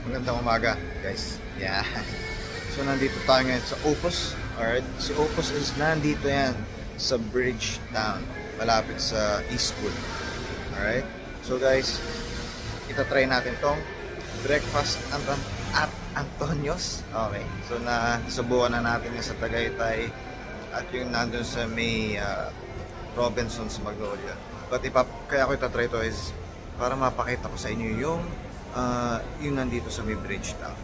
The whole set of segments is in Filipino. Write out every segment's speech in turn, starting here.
Magandang umaga, guys. Yeah. So, nandito tayo ngayon sa Opus. Alright. Si Opus is nandito yan sa Bridgetown, malapit sa Eastwood. Alright. So, guys, itatry natin tong breakfast at Antonio's. Okay. So, nasubukan na natin yung sa Tagaytay at yung nandun sa may Robinson's Magnolia. But kaya ako itatry ito is para mapakita ko sa inyo yung nandito sa may Bridgetown.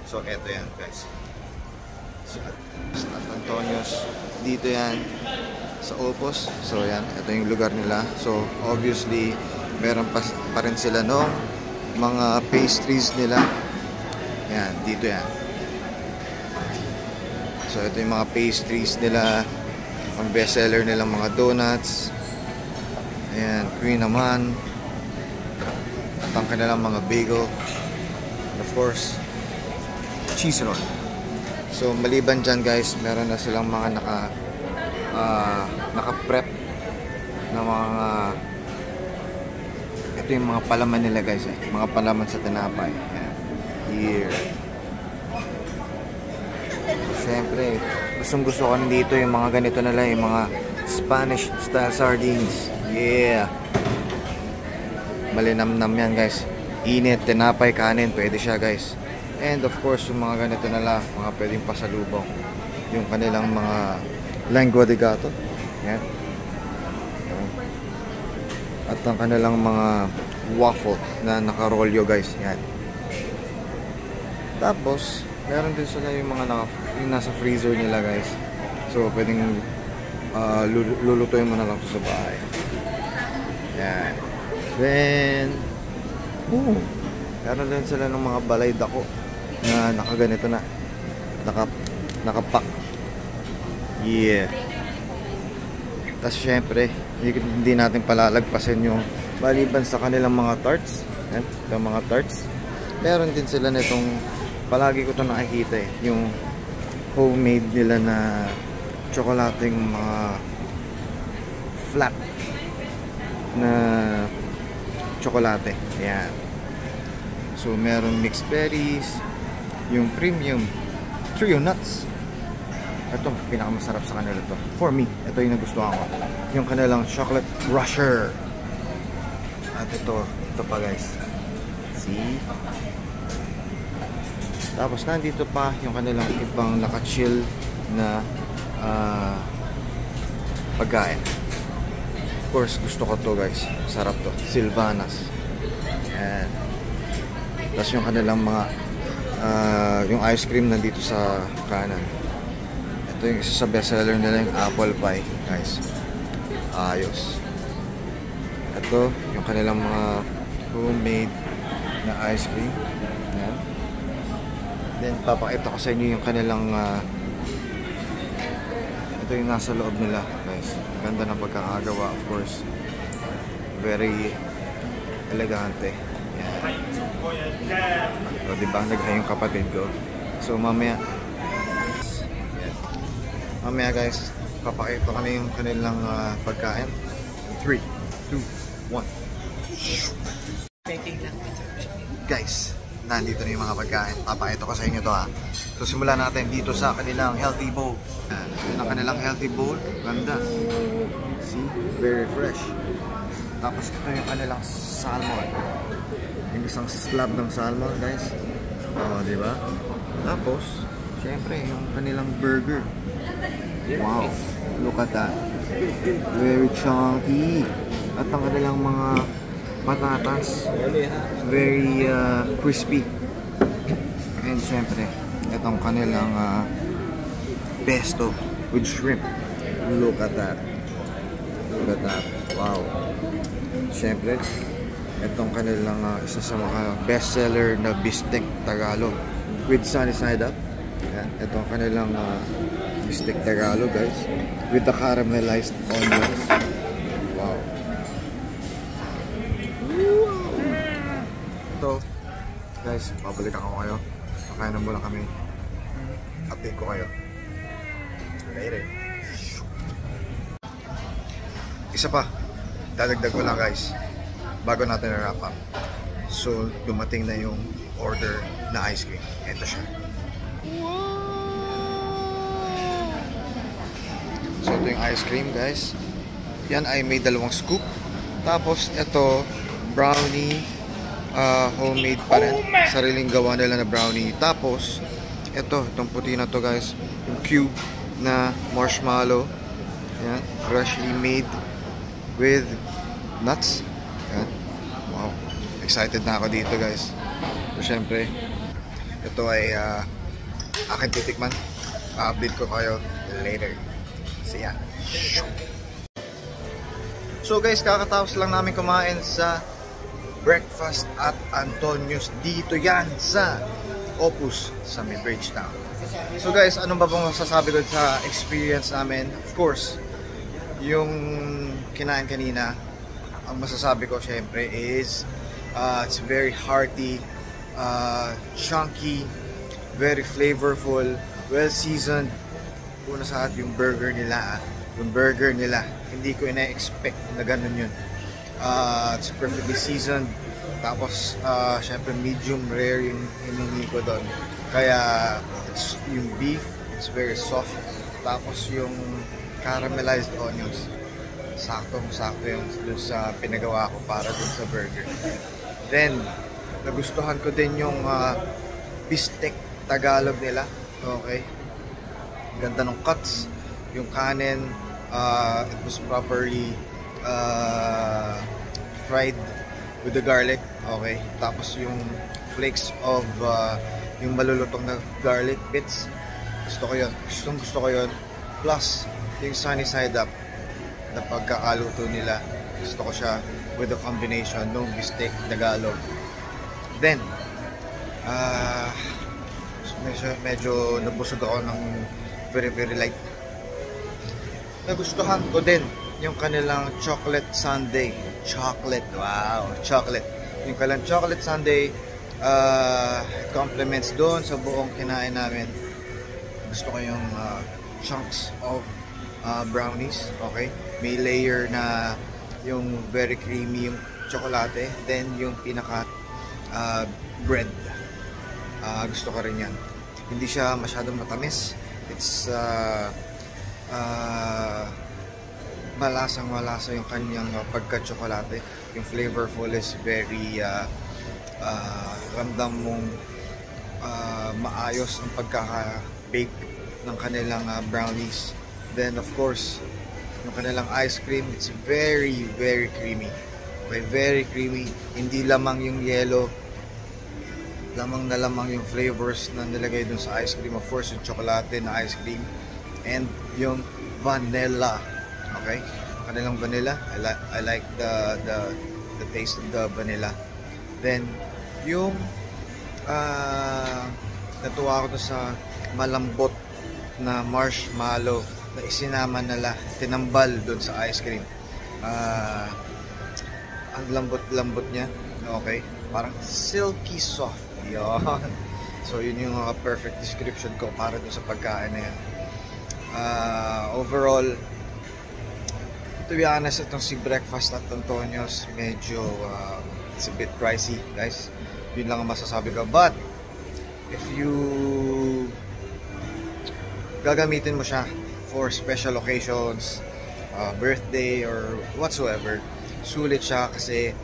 So eto yan, guys. So, San Antonio's dito yan sa Opus. So yan, ito yung lugar nila. So obviously meron pa rin sila no mga pastries nila. Yan, dito yan. So ito yung mga pastries nila. Ang best seller nilang mga donuts. Ayan, Queen naman. At ang kanilang mga bagel. And of course, cheese roll. So maliban dyan, guys, meron na silang mga naka-prep na mga ito yung mga palaman nila, guys, mga palaman sa tinapay. Ayan. Here. Siyempre, gusto ko dito yung mga ganito na lang, yung mga Spanish style sardines. Yeah. Malinamnam yan, guys. Init, tinapay, kanin, pwede siya, guys. And of course, yung mga ganito na lang, mga pwedeng pasalubong. Yung kanilang mga lengua de gato. Yan. At ang kanilang mga waffle na nakarolyo, guys. Yan. Tapos, meron din sila yung mga yung nasa freezer nila, guys. So, pwedeng lulutuin mo na lang sa bahay. Yan. Then, meron din sila ng mga balay dako na nakaganito na. Nakapak. Yeah. Tapos, syempre, hindi natin palalagpasin yung maliban sa kanilang mga tarts. Yan. Yung mga tarts. Meron din sila nitong palagi ko ito nakikita yung homemade nila na tsokolating mga flat na tsokolate. Ayan. So meron mixed berries, yung premium trio nuts. Ito pinakamasarap sa kanila to. For me, ito yung nagustuhan ko. Yung kanilang chocolate rusher. At ito pa, guys. See? Tapos nandito pa yung kanilang ibang naka-chill na pagkain. Of course, gusto ko to, guys. Sarap to. Silvanas. Ayan. Tapos yung kanilang mga yung ice cream nandito sa kanan. Ito yung isa sa bestseller nila, yung apple pie, guys. Ayos. Ito yung kanilang mga homemade na ice cream. Ayan. Then papakita ko sa inyo yung kanilang ito yung nasa loob nila, guys. Ganda ng pagkakagawa, of course. Very elegante. Yan. So, diba? Naghay yung kapatid ko. So mamaya guys, papakita ko na yung kanilang pagkain. 3, 2, 1. Guys, nandito na yung mga pagkain. Papakita ko sa inyo to, ha. So simulan natin dito sa kanilang healthy bowl. Yun ang kanilang healthy bowl. Ganda. See? Very fresh. Tapos ito yung kanilang salmon. Yung isang slab ng salmon, guys. Diba? Tapos, syempre, yung kanilang burger. Wow. Look at that. Very chunky. At ang kanilang mga patatas. Very crispy. And syempre, itong kanilang pesto with shrimp. Look at that. Look at that. Wow. Syempre, itong kanilang isa sa mga bestseller na bistek Tagalog with sunny side up. Yan. Itong kanilang bistek Tagalog, guys, with the caramelized onions. Wow. Ito, guys, pabalikan ko kayo. Kakain na muna kami. Update ko kayo. Later. Isa pa, dadagdag ko lang, guys, bago natin i-wrap up. So, dumating na yung order na ice cream. Ito siya. So ito yung ice cream, guys. Yan ay may 2 scoop. Tapos ito, brownie, homemade pa rin. Sariling gawa nila na brownie. Tapos itong puti na to, guys, yung cube na marshmallow. Yan, freshly made with nuts. Yan. Wow, excited na ako dito, guys. So syempre, ito ay akin titikman. Update ko kayo later. See ya. So guys, kakatapos lang namin kumain sa breakfast at Antonio's. Dito yan sa Opus sa may Bridgetown. So guys, ano ba bang masasabi ko sa experience namin? Of course, yung kinain kanina, ang masasabi ko syempre is it's very hearty, chunky, very flavorful, well seasoned. Una sa lahat yung burger nila. Hindi ko ina-expect na ganun yun. It's perfectly seasoned. Tapos syempre medium rare yung hiningi ko doon. Kaya yung beef, it's very soft. Tapos yung caramelized onions, saktong-sakto yun dun sa pinagawa ko para dun sa burger. Then nagustuhan ko din yung bistec Tagalog nila. Okay, ganda ng cuts. Yung kanin, it was properly fried with the garlic. Okay, tapos yung flakes of yung malulutong na garlic bits, gusto ko yun. Plus yung sunny side up na pagkakaluto nila, gusto ko siya with the combination ng bistec Tagalog. Then medyo nabusog ako ng very light. Nagustuhan ko din yung kanilang chocolate sundae. Chocolate. Yung kanilang chocolate sundae complements doon sa buong kinain namin. Gusto ko yung chunks of brownies. Okay, may layer na yung very creamy yung chocolate, then yung pinaka bread. Gusto ko rin yan. Hindi siya masyadong matamis. It's malasa yung kanyang pagka-tsokolate. Yung flavorful is very ramdam mong maayos ang pagkaka-bake ng kanilang brownies. Then of course, yung kanilang ice cream, it's very creamy. Okay, very creamy. Hindi lamang yung yellow, lamang yung flavors na nilagay dun sa ice cream. Of course, yung chocolate na ice cream and yung vanilla. Okay, kanilang vanilla, I like the taste of the vanilla. Then yung natuwa ko sa malambot na marshmallow na isinama nila, tinambal dun sa ice cream. Ang lambot niya. Okay, parang silky soft. Yun. So yun yung perfect description ko para dun sa pagkain na yan. Overall, to be honest, itong si breakfast at Antonio's medyo it's a bit pricey, guys. Yun lang ang masasabi ko. But if you gagamitin mo siya for special occasions, birthday or whatsoever, sulit siya kasi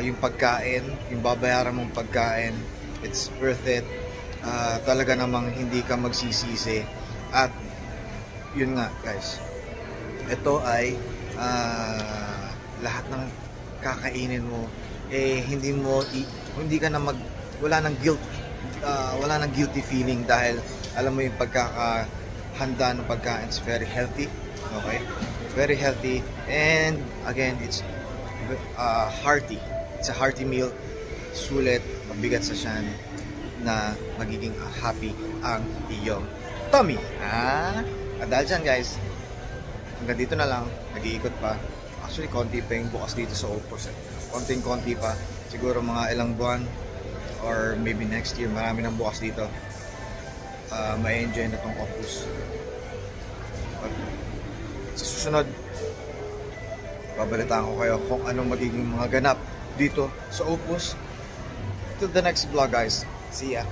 yung pagkain, yung babayaran mong pagkain, it's worth it. Talaga namang hindi ka magsisisi. At yun nga, guys, ito ay lahat ng kakainin mo hindi ka na wala nang guilty feeling dahil alam mo yung pagkakahanda ng pagkain is very healthy. Okay, very healthy, and again, it's hearty. It's a hearty meal. Sulit, mabigat sa tiyan, na magiging happy ang iyong tummy. At dahil dyan, guys, hanggang dito na lang. Nag-iikot pa. Actually, konti pa yung bukas dito sa Opus. Konting-konti pa. Siguro mga ilang buwan or maybe next year, marami nang bukas dito. Ma-enjoy na tong Opus. At sa susunod, babalitaan ko kayo kung anong magiging mga ganap dito sa Opus. till the next vlog, guys. See ya.